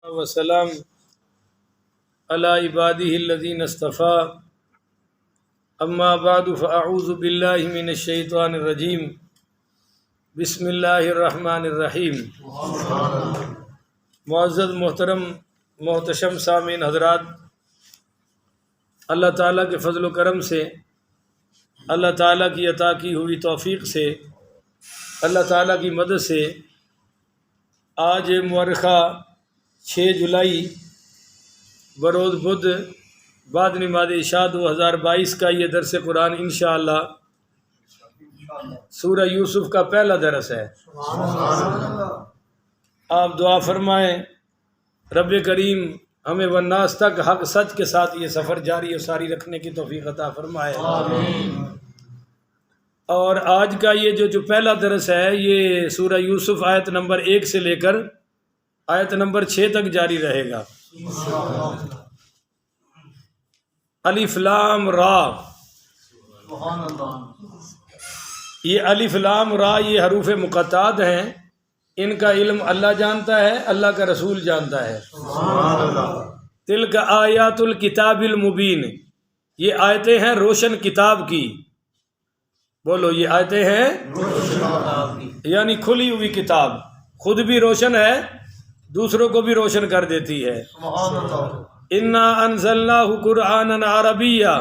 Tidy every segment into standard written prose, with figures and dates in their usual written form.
وسلام علی عبادہ الذین اصطفیٰ اما بعد فاعوذ باللہ من الشیطان الرجیم بسم اللہ الرحمن الرحیم۔ معزز محترم محتشم سامعین حضرات، اللہ تعالیٰ کے فضل و کرم سے، اللہ تعالیٰ کی عطا کی ہوئی توفیق سے، اللہ تعالیٰ کی مدد سے آج مورخہ 6 جولائی بروز بدھ بعد نماز عشاء 2022 کا یہ درس قرآن انشاءاللہ سورہ یوسف کا پہلا درس ہے۔ آپ دعا فرمائیں رب کریم ہمیں والناس تک حق سچ کے ساتھ یہ سفر جاری و ساری رکھنے کی توفیق عطا فرمائے۔ اور آج کا یہ جو پہلا درس ہے یہ سورہ یوسف آیت نمبر 1 سے لے کر آیت نمبر 6 تک جاری رہے گا۔ الف لام را، یہ الف لام را یہ حروف مقطعات ہیں، ان کا علم اللہ جانتا ہے، اللہ کا رسول جانتا ہے۔ تلک آیات الکتاب المبین، یہ آیتیں ہیں روشن کتاب کی۔ بولو، یہ آیتیں ہیں یعنی کھلی ہوئی کتاب، خود بھی روشن ہے، دوسروں کو بھی روشن کر دیتی ہے۔ انا انزلناہ قرآنا عربیا،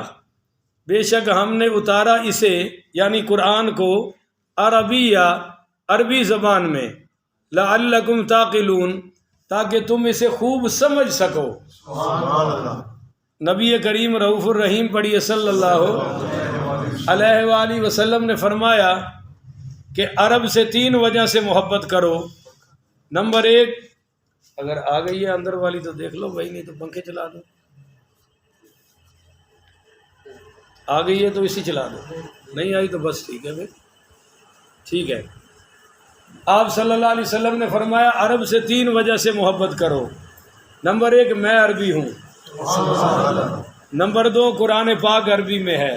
بے شک ہم نے اتارا اسے یعنی قرآن کو عربیہ عربی زبان میں، لعلکم تعقلون تاکہ تم اسے خوب سمجھ سکو۔ نبی کریم رؤوف الرحیم پڑھیے صلی اللہ علیہ وآلہ وسلم نے فرمایا کہ عرب سے 3 وجہ سے محبت کرو۔ نمبر 1، اگر آ گئی ہے اندر والی تو دیکھ لو بھائی، نہیں تو پنکھے چلا دو۔ آ گئی ہے تو اسی چلا دو، نہیں آئی تو بس ٹھیک ہے بھائی، ٹھیک ہے۔ آپ صلی اللہ علیہ وسلم نے فرمایا عرب سے 3 وجہ سے محبت کرو۔ نمبر 1، میں عربی ہوں۔ نمبر 2، قرآن پاک عربی میں ہے۔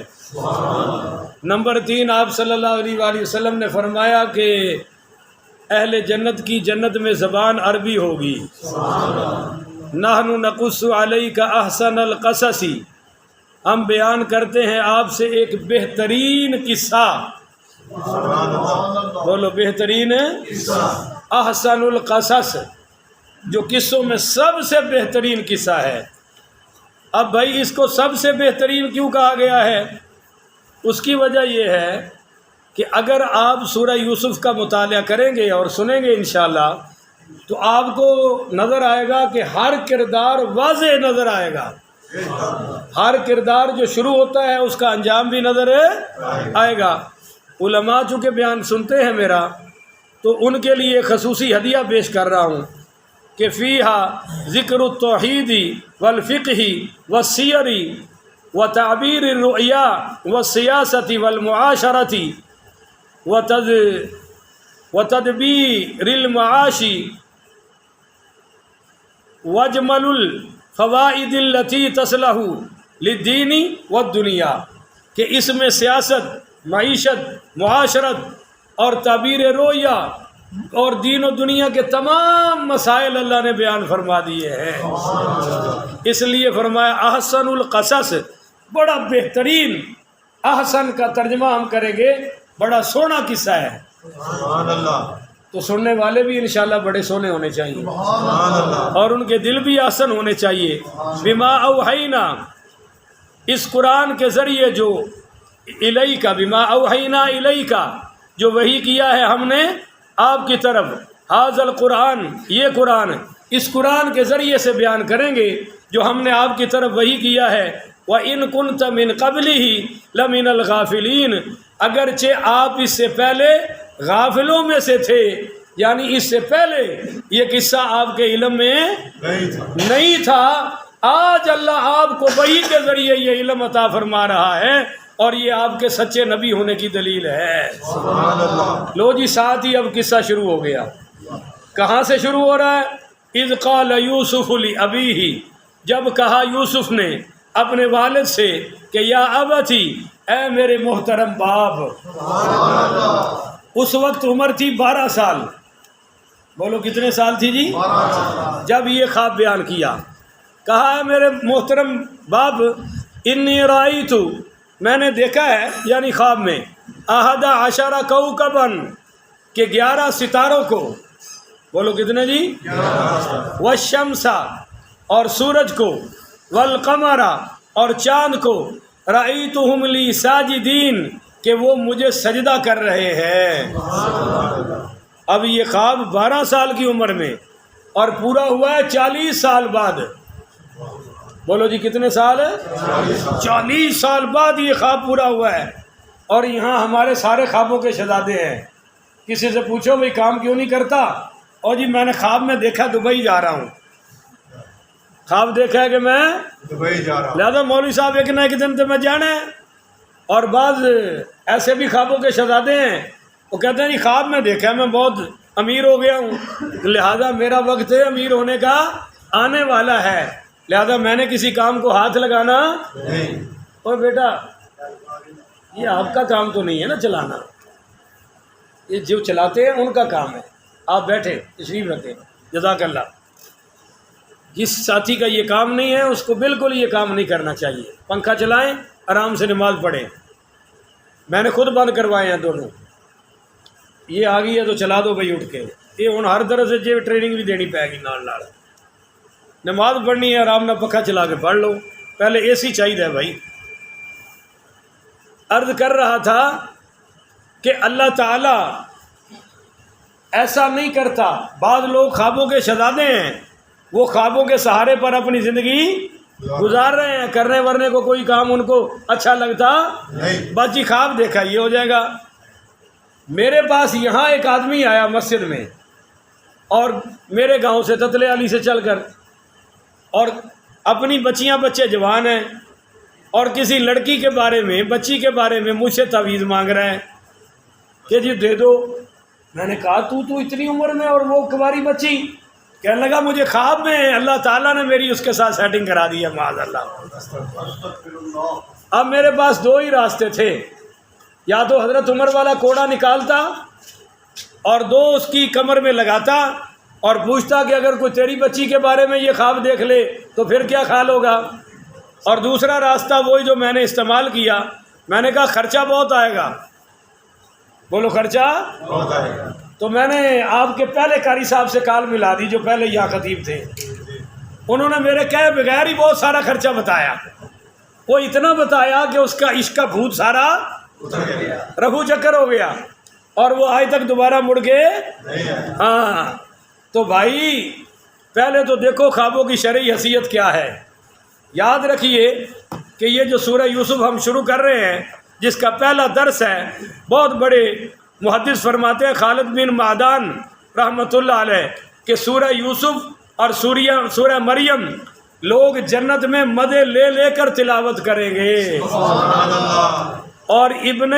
نمبر 3، آپ صلی اللہ علیہ وآلہ وسلم نے فرمایا کہ اہل جنت کی جنت میں زبان عربی ہوگی۔ نحن نقص علیک احسن القصص، ہم بیان کرتے ہیں آپ سے ایک بہترین قصہ۔ بولو، بہترین احسن القصص، جو قصوں میں سب سے بہترین قصہ ہے۔ اب بھائی اس کو سب سے بہترین کیوں کہا گیا ہے؟ اس کی وجہ یہ ہے کہ اگر آپ سورہ یوسف کا مطالعہ کریں گے اور سنیں گے انشاءاللہ تو آپ کو نظر آئے گا کہ ہر کردار واضح نظر آئے گا، ہر کردار جو شروع ہوتا ہے اس کا انجام بھی نظر آئے گا۔ علماء چونکہ بیان سنتے ہیں میرا تو ان کے لیے خصوصی ہدیہ پیش کر رہا ہوں کہ فیہا ذکر التوحید والفقہ والسیر وتعبیر الرؤیا والسیاست والمعاشرت وتدبیر المعاش واجمل الفوائد التي تصلح للدین والدنیا، کہ اس میں سیاست، معیشت، معاشرت اور تعبیر رویا اور دین و دنیا کے تمام مسائل اللہ نے بیان فرما دیے ہیں۔ اس لیے فرمایا احسن القصص، بڑا بہترین۔ احسن کا ترجمہ ہم کریں گے بڑا سونا قصہ ہے، تو سننے والے بھی انشاءاللہ بڑے سونے ہونے چاہیے اور ان کے دل بھی احسن ہونے چاہیے۔ بما اوحینا، اس قرآن کے ذریعے جو الیک، بما اوحینا الیک، جو وحی کیا ہے ہم نے آپ کی طرف، ھذا القرآن، یہ قرآن، اس قرآن کے ذریعے سے بیان کریں گے جو ہم نے آپ کی طرف وحی کیا ہے۔ وَإِن كُنْتَ مِن قَبْلِهِ لَمِنَ الْغَافِلِينَ، اگرچہ آپ اس سے پہلے غافلوں میں سے تھے، یعنی اس سے پہلے یہ قصہ آپ کے علم میں نہیں تھا، آج اللہ آپ کو وحی کے ذریعے یہ علم عطا فرما رہا ہے اور یہ آپ کے سچے نبی ہونے کی دلیل ہے۔ لو جی، ساتھ ہی اب قصہ شروع ہو گیا۔ کہاں سے شروع ہو رہا ہے؟ اذ قال یوسف لابیہ، جب کہا یوسف نے اپنے والد سے کہ یا ابتی، اے میرے محترم باپ۔ اس وقت عمر تھی 12 سال، بولو کتنے سال تھی جی؟ جب یہ خواب بیان کیا، کہا ہے میرے محترم باپ، انی رأیت، میں نے دیکھا ہے یعنی خواب میں، احد عشر کوکبا، کہ 11 ستاروں کو، بولو کتنے جی؟ والشمس، اور سورج کو، والقمر، اور چاند کو، رأیتہم لی ساجدین، کہ وہ مجھے سجدہ کر رہے ہیں۔ اب یہ خواب 12 سال کی عمر میں، اور پورا ہوا ہے 40 سال بعد۔ بولو جی کتنے سال ہے؟ 40 سال بعد یہ خواب پورا ہوا ہے۔ اور یہاں ہمارے سارے خوابوں کے شہزادے ہیں۔ کسی سے پوچھو بھئی کام کیوں نہیں کرتا، اور جی میں نے خواب میں دیکھا دبئی جا رہا ہوں، خواب دیکھا ہے کہ میں دبئی جا رہا ہوں، لہذا مولوی صاحب ایک نہ ایک دن تو میں جانا ہے۔ اور بعض ایسے بھی خوابوں کے شہزادے ہیں، وہ کہتے ہیں جی خواب میں دیکھا ہے میں بہت امیر ہو گیا ہوں، لہذا میرا وقت امیر ہونے کا آنے والا ہے، لہذا میں نے کسی کام کو ہاتھ لگانا نہیں۔ اور بیٹا یہ آپ کا کام تو نہیں ہے نا چلانا، یہ جو چلاتے ہیں ان کا کام ہے۔ آپ بیٹھے تشریف رکھیں، جزاک اللہ۔ جس ساتھی کا یہ کام نہیں ہے اس کو بالکل یہ کام نہیں کرنا چاہیے۔ پنکھا چلائیں، آرام سے نماز پڑھیں۔ میں نے خود بند کروائے ہیں دونوں، یہ آ گئی ہے تو چلا دو بھائی اٹھ کے، یہ ہوں ہر طرح سے جو ٹریننگ بھی دینی پائے گی نال نال۔ نماز پڑھنی ہے آرام نہ پنکھا چلا کے پڑھ لو، پہلے اے سی چاہیے بھائی۔ عرض کر رہا تھا کہ اللہ تعالیٰ ایسا نہیں کرتا، بعض لوگ خوابوں کے شہزادے ہیں، وہ خوابوں کے سہارے پر اپنی زندگی گزار رہے ہیں، کرنے ورنے کو کوئی کام ان کو اچھا لگتا نہیں، بس جی خواب دیکھا یہ ہو جائے گا۔ میرے پاس یہاں ایک آدمی آیا مسجد میں، اور میرے گاؤں سے تتلے علی سے چل کر، اور اپنی بچیاں بچے جوان ہیں، اور کسی لڑکی کے بارے میں، بچی کے بارے میں مجھ سے تعویذ مانگ رہا ہے کہ جی دے دو۔ میں نے کہا تو اتنی عمر میں اور وہ کنواری بچی؟ کہنے لگا مجھے خواب میں اللہ تعالیٰ نے میری اس کے ساتھ سیٹنگ کرا دی ہے، معاذ اللہ۔ اب میرے پاس 2 ہی راستے تھے، یا تو حضرت عمر والا کوڑا نکالتا اور 2 اس کی کمر میں لگاتا اور پوچھتا کہ اگر کوئی تیری بچی کے بارے میں یہ خواب دیکھ لے تو پھر کیا حال ہوگا، اور دوسرا راستہ وہی جو میں نے استعمال کیا، میں نے کہا خرچہ بہت آئے گا، بولو خرچہ بہت آئے گا۔ تو میں نے آپ کے پہلے قاری صاحب سے کال ملا دی جو پہلے یہاں خطیب تھے، انہوں نے میرے کہے بغیر ہی بہت سارا خرچہ بتایا، وہ اتنا بتایا کہ اس کا عشق کا بھوت سارا رفو چکر ہو گیا، اور وہ آج تک دوبارہ مڑ کے ہاں۔ تو بھائی پہلے تو دیکھو خوابوں کی شرعی حیثیت کیا ہے۔ یاد رکھیے کہ یہ جو سورہ یوسف ہم شروع کر رہے ہیں، جس کا پہلا درس ہے، بہت بڑے محدث فرماتے ہیں خالد بن معدان رحمۃ اللہ علیہ کہ سورہ یوسف اور سورہ مریم لوگ جنت میں مدے لے لے کر تلاوت کریں گے۔ اور ابن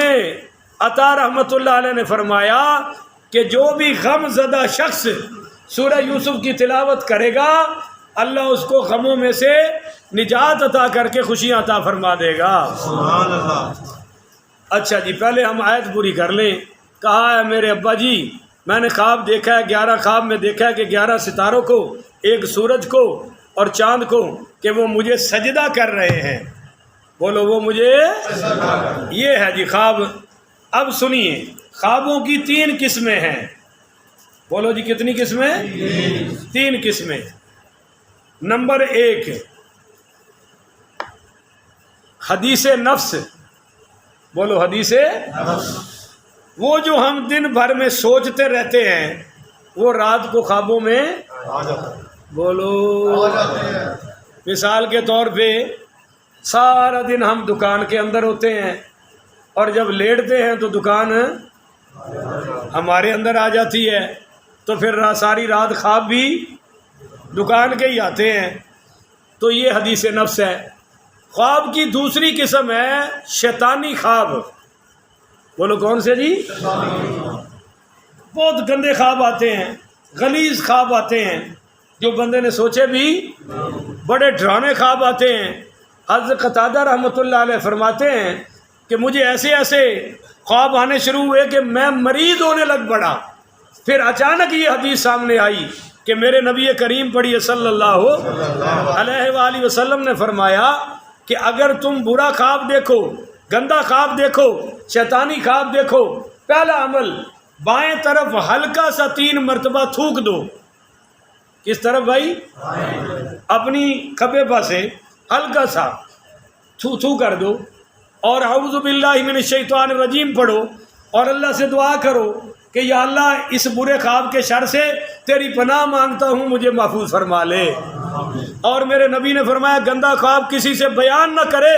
عطا رحمۃ اللہ علیہ نے فرمایا کہ جو بھی غم زدہ شخص سورہ یوسف کی تلاوت کرے گا، اللہ اس کو غموں میں سے نجات عطا کر کے خوشیاں عطا فرما دے گا۔ سبحان اللہ۔ اچھا جی پہلے ہم آیت پوری کر لیں۔ کہا ہے میرے ابا جی میں نے خواب دیکھا ہے، 11 خواب میں دیکھا ہے کہ 11 ستاروں کو، ایک سورج کو اور چاند کو، کہ وہ مجھے سجدہ کر رہے ہیں۔ بولو وہ مجھے، یہ ہے جی خواب۔ اب سنیے خوابوں کی 3 قسمیں ہیں۔ بولو جی کتنی قسمیں؟ 3 قسمیں۔ نمبر 1 حدیث نفس۔ بولو حدیث نفس، وہ جو ہم دن بھر میں سوچتے رہتے ہیں وہ رات کو خوابوں میں آ جاتا ہے۔ بولو مثال کے طور پہ سارا دن ہم دکان کے اندر ہوتے ہیں، اور جب لیٹتے ہیں تو دکان ہمارے اندر آ جاتی ہے، تو پھر ساری رات خواب بھی دکان کے ہی آتے ہیں۔ تو یہ حدیث نفس ہے۔ خواب کی دوسری قسم ہے شیطانی خواب۔ بولو کون سے جی؟ بہت گندے خواب آتے ہیں، غلیظ خواب آتے ہیں، جو بندے نے سوچے بھی، بڑے ڈرانے خواب آتے ہیں۔ حضرت قتادہ رحمۃ اللہ علیہ فرماتے ہیں کہ مجھے ایسے ایسے خواب آنے شروع ہوئے کہ میں مریض ہونے لگ پڑا، پھر اچانک یہ حدیث سامنے آئی کہ میرے نبی کریم پڑھیے صلی اللہ علیہ وآلہ وسلم نے فرمایا کہ اگر تم برا خواب دیکھو، گندا خواب دیکھو، شیطانی خواب دیکھو، پہلا عمل بائیں طرف ہلکا سا 3 مرتبہ تھوک دو۔ کس طرف بھائی؟ اپنی کھبے پاسے ہلکا سا تھو کر دو، اور اعوذ باللہ من الشیطان الرجیم پڑھو، اور اللہ سے دعا کرو کہ یا اللہ اس برے خواب کے شر سے تیری پناہ مانگتا ہوں، مجھے محفوظ فرما لے۔ اور میرے نبی نے فرمایا گندا خواب کسی سے بیان نہ کرے،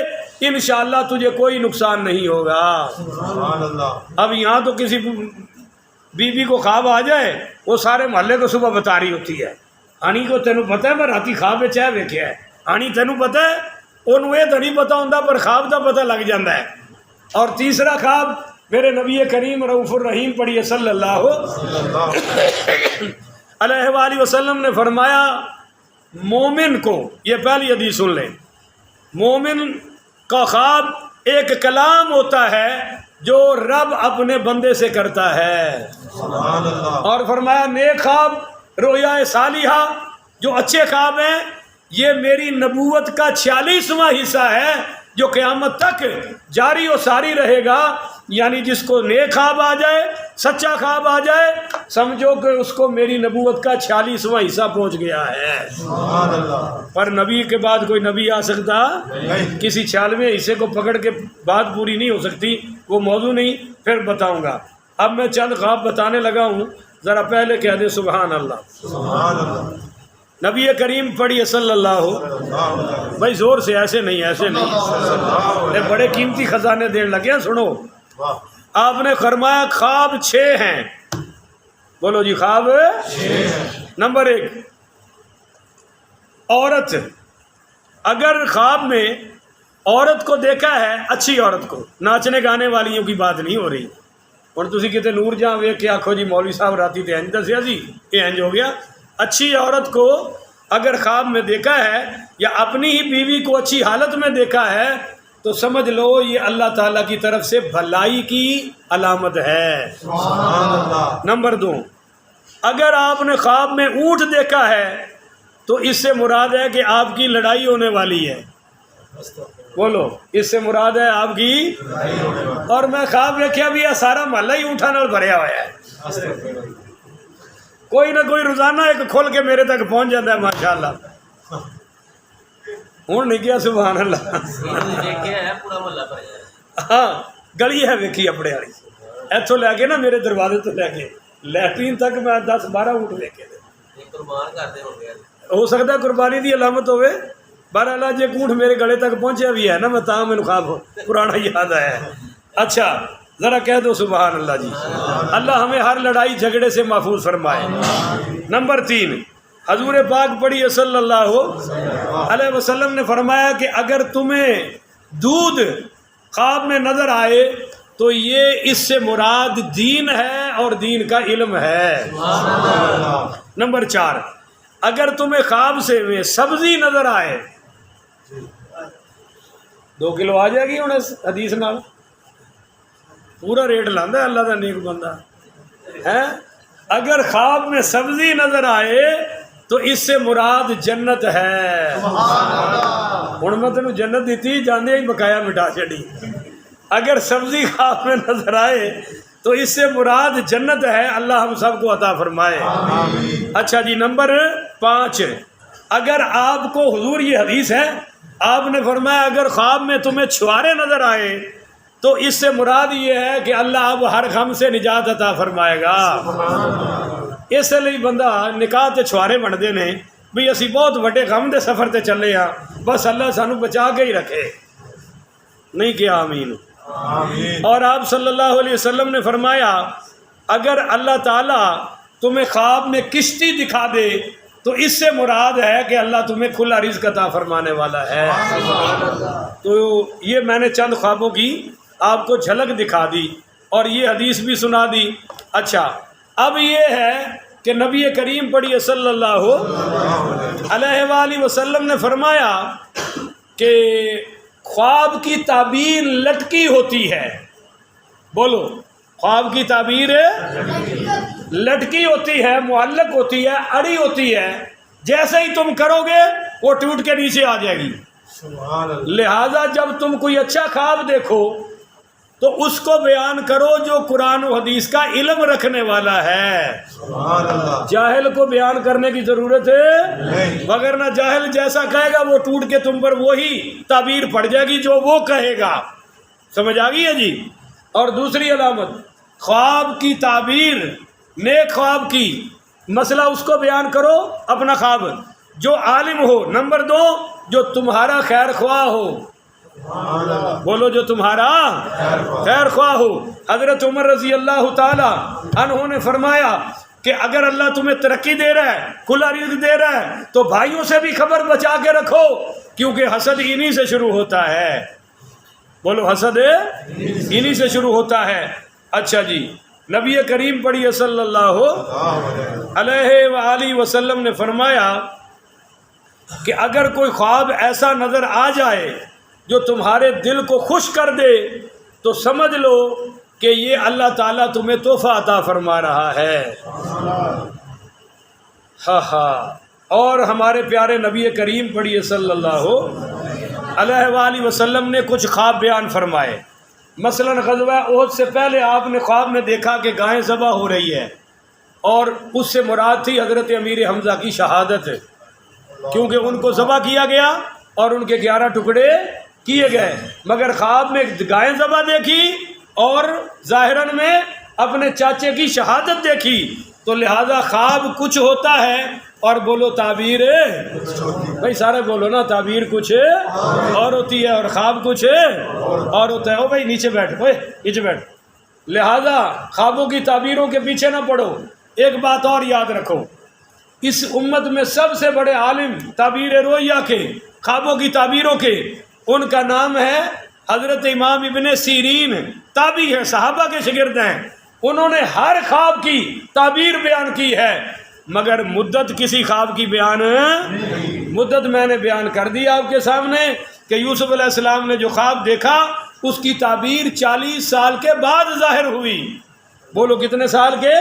انشاءاللہ تجھے کوئی نقصان نہیں ہوگا۔ اب یہاں تو کسی بی کو خواب آ جائے، وہ سارے محلے کو صبح بتا رہی ہوتی ہے، آنی کو تینوں پتہ ہے میں راتی خواب میں چاہ ویکھیا ہے، آنی تینوں پتہ ہے، انہوں یہ تو نہیں پتا ہوتا پر خواب کا پتہ لگ جاتا ہے۔ اور تیسرا خواب میرے نبی کریم رؤوف الرحیم پڑھیے صلی اللہ علیہ وآلہ وسلم نے فرمایا مومن کو، یہ پہلی حدیث سن لیں، مومن کا خواب ایک کلام ہوتا ہے جو رب اپنے بندے سے کرتا ہے۔ اور فرمایا نیک خواب، رویا صالحہ، جو اچھے خواب ہیں، یہ میری نبوت کا 46واں حصہ ہے جو قیامت تک جاری و ساری رہے گا۔ یعنی جس کو نیک خواب آ جائے، سچا خواب آ جائے، سمجھو کہ اس کو میری نبوت کا 46واں حصہ پہنچ گیا ہے۔ پر نبی کے بعد کوئی نبی آ سکتا؟ کسی 46ویں حصے کو پکڑ کے بات پوری نہیں ہو سکتی، وہ موضوع نہیں، پھر بتاؤں گا۔ اب میں چند خواب بتانے لگا ہوں، ذرا پہلے کہہ دیں سبحان اللہ۔ نبی کریم پڑھیے صلی اللہ، بھائی زور سے، ایسے نہیں، ایسے نہیں، بڑے قیمتی خزانے دین لگے ہیں، سنو۔ آپ نے فرمایا خواب 6 ہیں، بولو جی خواب 6۔ نمبر 1، عورت، اگر خواب میں عورت کو دیکھا ہے، اچھی عورت کو، ناچنے گانے والیوں کی بات نہیں ہو رہی، اور تسی کتے نور جہاں ویکھ کے آکھو جی مولوی صاحب راتی تے انج دسیا جی یہ انج ہو گیا۔ اچھی عورت کو اگر خواب میں دیکھا ہے یا اپنی ہی بیوی کو اچھی حالت میں دیکھا ہے تو سمجھ لو یہ اللہ تعالیٰ کی طرف سے بھلائی کی علامت ہے۔ نمبر 2، اگر آپ نے خواب میں اونٹ دیکھا ہے تو اس سے مراد ہے کہ آپ کی لڑائی ہونے والی ہے، بولو اس سے مراد ہے آپ کی۔ اور میں خواب دیکھا بھی ہے سارا محلہ ہی اونٹاں نال بھریا ہوا ہے، کوئی نہ کوئی روزانہ ایک کھول کے میرے تک پہنچ جاتا ہے ماشاءاللہ۔ ہوں نہیں کیا سبحان اللہ، ہاں گلی ہے ویکھی اپنے والی، اتوں لے کے نا میرے دروازے تو لے کے لیٹرین تک میں 10-12 اونٹ ویکھے ہو سکتا ہے قربانی دی علامت ہوئے۔ بہرحال جی اونٹ میرے گلے تک پہنچیا بھی ہے نا، میں تاں میں خواب پرانا یاد آیا ہے۔ اچھا ذرا کہہ دو سبحان اللہ جی، اللہ ہمیں ہر لڑائی جھگڑے سے محفوظ فرمائے۔ نمبر 3، حضور پاک پڑھیے صلی اللہ علیہ وسلم نے فرمایا کہ اگر تمہیں دودھ خواب میں نظر آئے تو یہ اس سے مراد دین ہے اور دین کا علم ہے۔ نمبر 4، اگر تمہیں خواب سے میں سبزی نظر آئے، 2 کلو آ جائے گی ہوں حدیث نال، پورا ریٹ لاندہ ہے اللہ کا نیک بندہ ہے۔ اگر خواب میں سبزی نظر آئے تو اس سے مراد جنت ہے۔ ہوں میں تینوں جنت دیتی جانے ہی بقایا مٹا چڑی۔ اگر سبزی خواب میں نظر آئے تو اس سے مراد جنت ہے، اللہ ہم سب کو عطا فرمائے۔ اچھا جی نمبر 5، اگر آپ کو حضور یہ حدیث ہے، آپ نے فرمایا اگر خواب میں تمہیں چھوارے نظر آئے تو اس سے مراد یہ ہے کہ اللہ اب ہر غم سے نجات عطا فرمائے گا۔ اس لیے بندہ نکاح تے چھوارے بنتے ہیں بھی اسی بہت بڑے غم دے سفر تے چلے ہاں، بس اللہ سانو بچا کے ہی رکھے، نہیں کیا آمین۔ اور آپ صلی اللہ علیہ وسلم نے فرمایا اگر اللہ تعالیٰ تمہیں خواب میں کشتی دکھا دے تو اس سے مراد ہے کہ اللہ تمہیں کھلا رزق عطا فرمانے والا ہے۔ تو یہ میں نے چند خوابوں کی آپ کو جھلک دکھا دی اور یہ حدیث بھی سنا دی۔ اچھا اب یہ ہے کہ نبی کریم پڑھیے صلی اللہ علیہ وآلہ وسلم نے فرمایا کہ خواب کی تعبیر لٹکی ہوتی ہے، بولو خواب کی تعبیر لٹکی ہوتی ہے، معلق ہوتی ہے، اڑی ہوتی ہے، جیسے ہی تم کرو گے وہ ٹوٹ کے نیچے آ جائے گی۔ لہذا جب تم کوئی اچھا خواب دیکھو تو اس کو بیان کرو جو قرآن و حدیث کا علم رکھنے والا ہے۔ جاہل کو بیان کرنے کی ضرورت ہے، وگرنہ جاہل جیسا کہے گا وہ ٹوٹ کے تم پر وہی تعبیر پڑ جائے گی جو وہ کہے گا۔ سمجھ آ گئی ہے جی؟ اور دوسری علامت خواب کی تعبیر، نیک خواب کی مسئلہ اس کو بیان کرو اپنا خواب جو عالم ہو۔ نمبر 2 جو تمہارا خیر خواہ ہو، بولو جو تمہارا خیر خواہ ہو۔ حضرت عمر رضی اللہ تعالی عنہ نے فرمایا کہ اگر اللہ تمہیں ترقی دے رہا ہے، کھلا رزق دے رہا ہے تو بھائیوں سے بھی خبر بچا کے رکھو، کیونکہ حسد انہی سے شروع ہوتا ہے۔ بولو حسد انہی سے شروع ہوتا ہے۔ اچھا جی، نبی کریم پڑھیے صلی اللہ علیہ وآلہ وسلم نے فرمایا کہ اگر کوئی خواب ایسا نظر آ جائے جو تمہارے دل کو خوش کر دے تو سمجھ لو کہ یہ اللہ تعالیٰ تمہیں تحفہ عطا فرما رہا ہے۔ اور ہمارے پیارے نبی کریم پڑھیے صلی اللہ علیہ وآلہ وسلم نے کچھ خواب بیان فرمائے۔ مثلا غزوہ احد سے پہلے آپ نے خواب میں دیکھا کہ گائیں ذبح ہو رہی ہے، اور اس سے مراد تھی حضرت امیر حمزہ کی شہادت، کیونکہ ان کو ذبح کیا گیا اور ان کے 11 ٹکڑے کیے گئے، مگر خواب میں گائیں ذبح دیکھی اور ظاہراً میں اپنے چاچے کی شہادت دیکھی، تو لہذا خواب کچھ ہوتا ہے اور بولو تعبیر بھائی سارے بولو نا، تعبیر کچھ اور ہوتی ہے اور خواب کچھ اور ہوتا ہے۔ او بھائی نیچے بیٹھ، اوے نیچے بیٹھ۔ لہذا خوابوں کی تعبیروں کے پیچھے نہ پڑو۔ ایک بات اور یاد رکھو، اس امت میں سب سے بڑے عالم تعبیر رؤیا کے، خوابوں کی تعبیروں کے، ان کا نام ہے حضرت امام ابن سیرین، تابعی ہے، صحابہ کے شاگرد ہیں۔ انہوں نے ہر خواب کی تعبیر بیان کی ہے، مگر مدت کسی خواب کی بیان مدت میں نے بیان کر دی آپ کے سامنے کہ یوسف علیہ السلام نے جو خواب دیکھا اس کی تعبیر 40 سال کے بعد ظاہر ہوئی۔ بولو کتنے سال کے؟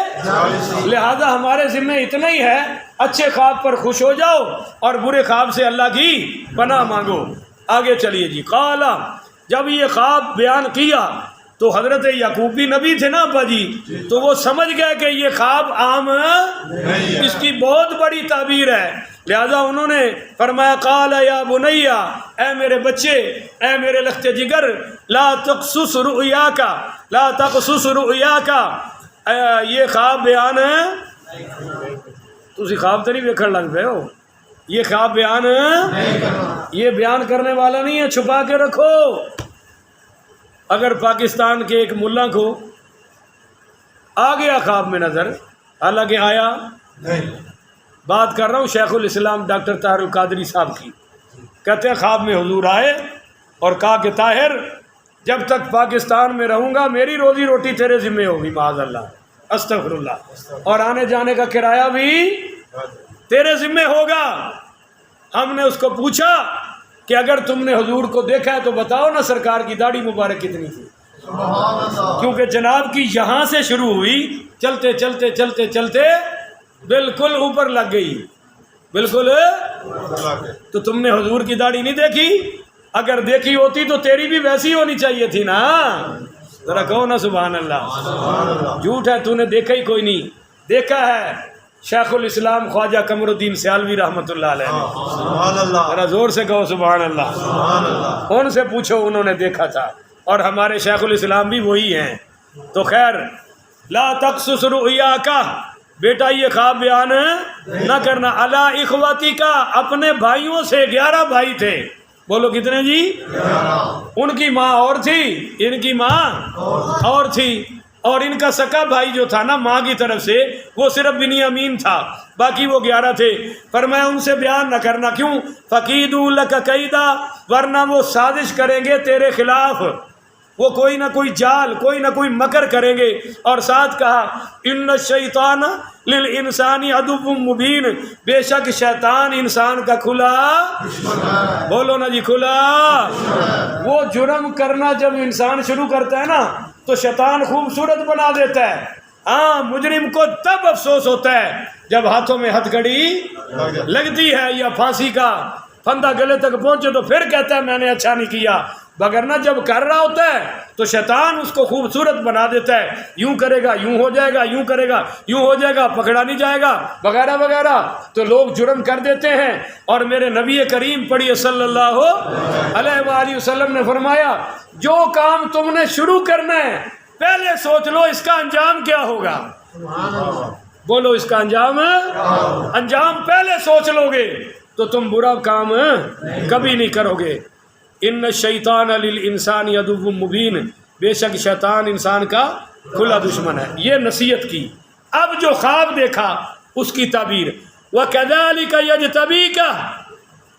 لہذا ہمارے ذمہ اتنا ہی ہے، اچھے خواب پر خوش ہو جاؤ اور برے خواب سے اللہ کی پناہ مانگو۔ آگے چلیے جی۔ قال، جب یہ خواب بیان کیا تو حضرت یعقوب بھی نبی تھے نا ابا جی، تو وہ سمجھ گئے کہ یہ خواب عام اس کی بہت بڑی تعبیر ہے، لہذا انہوں نے فرمایا قال یا بنیا، اے میرے بچے، اے میرے لخت جگر، لا تقصص رؤیاک، لا تقصص رؤیاک، یہ خواب بیان تسی خواب تو نہیں ویکھن لگ پے ہو، یہ خواب بیان یہ بیان کرنے والا نہیں ہے، چھپا کے رکھو۔ اگر پاکستان کے ایک ملا کو آ گیا خواب میں نظر، حالانکہ آیا نہیں، بات کر رہا ہوں شیخ الاسلام ڈاکٹر طاہر القادری صاحب کی، کہتے ہیں خواب میں حضور آئے اور کہا کہ طاہر جب تک پاکستان میں رہوں گا میری روزی روٹی تیرے ذمہ ہوگی، معاذ اللہ، استغفر اللہ، اور آنے جانے کا کرایہ بھی تیرے ذمہ ہوگا۔ ہم نے اس کو پوچھا کہ اگر تم نے حضور کو دیکھا ہے تو بتاؤ نا سرکار کی داڑھی مبارک کتنی تھی، کیونکہ جناب کی یہاں سے شروع ہوئی، چلتے چلتے چلتے چلتے بالکل اوپر لگ گئی، بالکل۔ تو تم نے حضور کی داڑھی نہیں دیکھی؟ اگر دیکھی ہوتی تو تیری بھی ویسی ہونی چاہیے تھی نا، ذرا کہو نا سبحان اللہ۔ جھوٹ ہے، تو نے دیکھا ہی کوئی نہیں، دیکھا ہے شیخ الاسلام خواجہ قمر الدین سیالوی رحمۃ اللہ علیہ نے، ذرا زور سے کہو سبحان اللہ۔ ان سے پوچھو، انہوں نے دیکھا تھا، اور ہمارے شیخ الاسلام بھی وہی ہیں۔ تو خیر، لا تقصص رؤیاک، بیٹا یہ خواب بیان نہ کرنا، علی اخواتی کا، اپنے بھائیوں سے، 11 بھائی تھے، بولو کتنے جی؟ ان کی ماں اور تھی، ان کی ماں اور تھی، اور ان کا سکا بھائی جو تھا نا ماں کی طرف سے وہ صرف بنیامین تھا، باقی وہ 11 تھے۔ فرمایا ان سے بیان نہ کرنا، کیوں؟ فقیدوا لک قیدا، ورنہ وہ سازش کریں گے تیرے خلاف، وہ کوئی نہ کوئی جال، کوئی نہ کوئی مکر کریں گے۔ اور ساتھ کہا ان الشیطان للانسان عدو مبین، بے شک شیطان انسان کا کھلا، بولو نا جی، کھلا۔ وہ جرم کرنا جب انسان شروع کرتا ہے نا تو شیطان خوبصورت بنا دیتا ہے، ہاں مجرم کو تب افسوس ہوتا ہے جب ہاتھوں میں ہتھکڑی لگتی ہے یا پھانسی کا پھندا گلے تک پہنچے تو پھر کہتا ہے میں نے اچھا نہیں کیا، وگرنہ جب کر رہا ہوتا ہے تو شیطان اس کو خوبصورت بنا دیتا ہے، یوں کرے گا یوں ہو جائے گا، یوں کرے گا یوں ہو جائے گا، پکڑا نہیں جائے گا وغیرہ وغیرہ، تو لوگ جرم کر دیتے ہیں۔ اور میرے نبی کریم پڑھیے صلی اللہ علیہ وآلہ وسلم نے فرمایا جو کام تم نے شروع کرنا ہے پہلے سوچ لو اس کا انجام کیا ہوگا۔ بولو اس کا انجام پہلے سوچ لو گے تو تم برا کام کبھی نہیں کرو گے۔ ان الشیطان للانسان عدو مبین، بے شک شیطان انسان کا کھلا دشمن ہے۔ یہ نصیحت کی۔ اب جو خواب دیکھا اس کی تعبیر، وَكَذَلِكَ يَجْتَبِيكَ،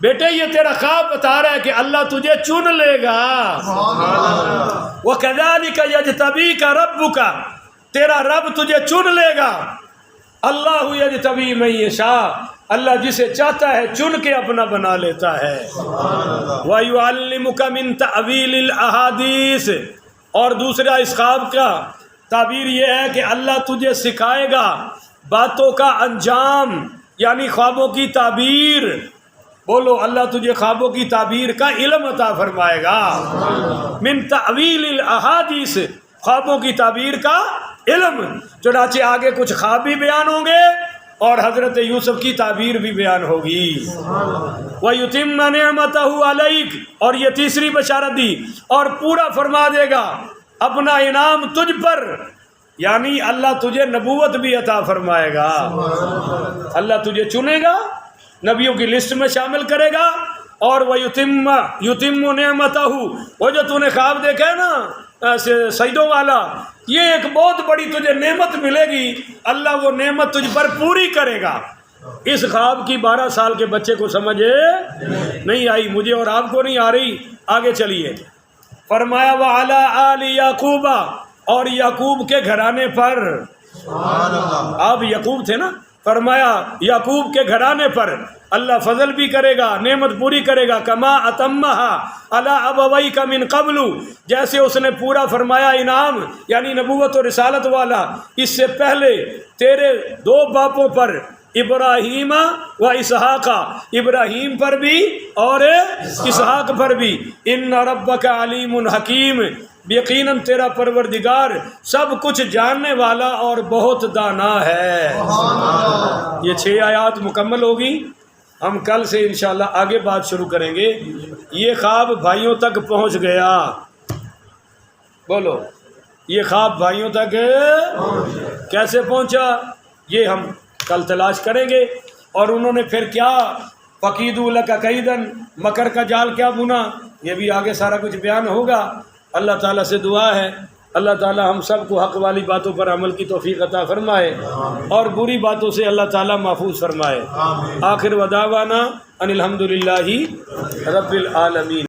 بیٹے یہ تیرا خواب بتا رہا ہے کہ اللہ تجھے چن لے گا۔ وَكَذَلِكَ يَجْتَبِيكَ رَبُّكَ، تیرا رب تجھے چن لے گا۔ اللہ یجتبی من یشاء، اللہ جسے چاہتا ہے چن کے اپنا بنا لیتا ہے۔ وَيُعَلِّمُكَ مِن تَأْوِيلِ الْأَحَادِيثِ، اور دوسرا اس خواب کا تعبیر یہ ہے کہ اللہ تجھے سکھائے گا باتوں کا انجام، یعنی خوابوں کی تعبیر۔ بولو اللہ تجھے خوابوں کی تعبیر کا علم عطا فرمائے گا۔ من تأویل الاحادیث، خوابوں کی تعبیر کا علم۔ چنانچہ آگے کچھ خواب بھی بیان ہوں گے اور حضرت یوسف کی تعبیر بھی بیان ہوگی۔ وَيُتِمَّ نِعْمَتَهُ عَلَيْكَ، اور یہ تیسری بشارت دی، اور پورا فرما دے گا اپنا انعام تجھ پر، یعنی اللہ تجھے نبوت بھی عطا فرمائے گا۔ اللہ تجھے چنے گا، نبیوں کی لسٹ میں شامل کرے گا، اور وَيُتِمُّ نِعْمَتَهُ، وہ جو تو نے خواب دیکھا ہے نا سجدوں والا، یہ ایک بہت بڑی تجھے نعمت ملے گی، اللہ وہ نعمت تجھ پر پوری کرے گا۔ اس خواب کی 12 سال کے بچے کو سمجھ نہیں آئی، مجھے اور آپ کو نہیں آ رہی۔ آگے چلیے، فرمایا وَعَلَىٰ آلِ یعقوب، اور یعقوب کے گھرانے پر، آپ یعقوب تھے نا، فرمایا یعقوب کے گھرانے پر اللہ فضل بھی کرے گا، نعمت پوری کرے گا۔ کما اتمہا علی ابویک من قبل، جیسے اس نے پورا فرمایا انعام یعنی نبوت و رسالت والا اس سے پہلے تیرے 2 باپوں پر، ابراہیم و اسحاق، ابراہیم پر بھی اور اسحاق پر بھی۔ ان ربک علیم حکیم، یقیناً تیرا پروردگار سب کچھ جاننے والا اور بہت دانا ہے۔ یہ 6 آیات مکمل ہوگی، ہم کل سے انشاءاللہ آگے بات شروع کریں گے۔ یہ خواب بھائیوں تک پہنچ گیا، بولو یہ خواب بھائیوں تک کیسے پہنچا یہ ہم کل تلاش کریں گے۔ اور انہوں نے پھر کیا فَقِیدُوا لَکَ کَیْدًا، مکر کا جال کیا بنا، یہ بھی آگے سارا کچھ بیان ہوگا۔ اللہ تعالیٰ سے دعا ہے اللہ تعالیٰ ہم سب کو حق والی باتوں پر عمل کی توفیق عطا فرمائے اور بری باتوں سے اللہ تعالیٰ محفوظ فرمائے۔ آخر ودعوانا ان الحمدللہ رب العالمین۔